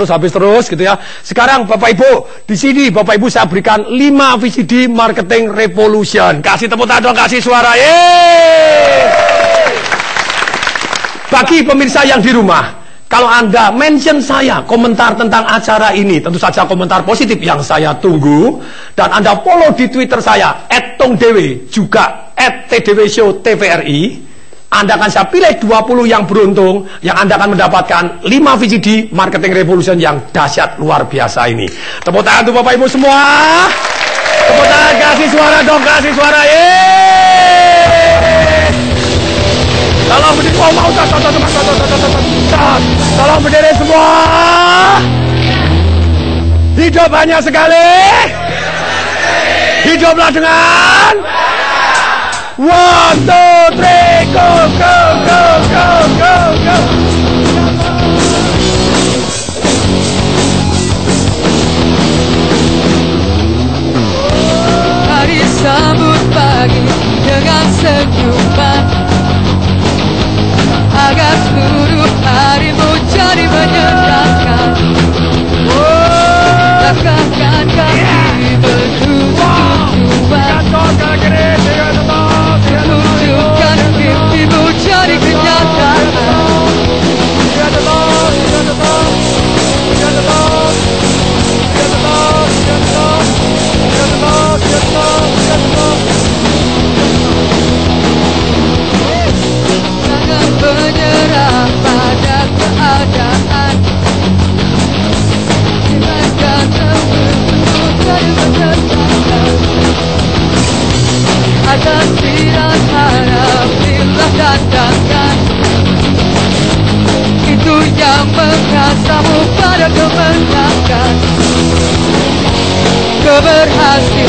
C: gitu ya. Sekarang Bapak Ibu, di sini Bapak Ibu saya berikan 5 VCD Marketing Revolution. Kasih tepuk tangan dong, kasih suara. Bagi pemirsa yang di rumah, kalau Anda mention saya, komentar tentang acara ini, tentu saja komentar positif yang saya tunggu. Dan Anda follow di Twitter saya, @tongdewe, juga @tdwshow_tvri. Anda akan saya pilih 20 yang beruntung, yang Anda akan mendapatkan 5 VCD Marketing Revolution yang dahsyat luar biasa ini. Tepuk tangan untuk Bapak Ibu semua. Tepuk tangan, kasih suara dong, kasih suara. Tolong berdiri, tolong berdiri semua. Hidup hanya sekali. Hiduplah dengan 1, 2, 3, go, go, go, go, go, go.
A: Hari sambut pagi dengan senyuman, agar seluruh harimu jadi menyenangkan. Langkahkan berhasil.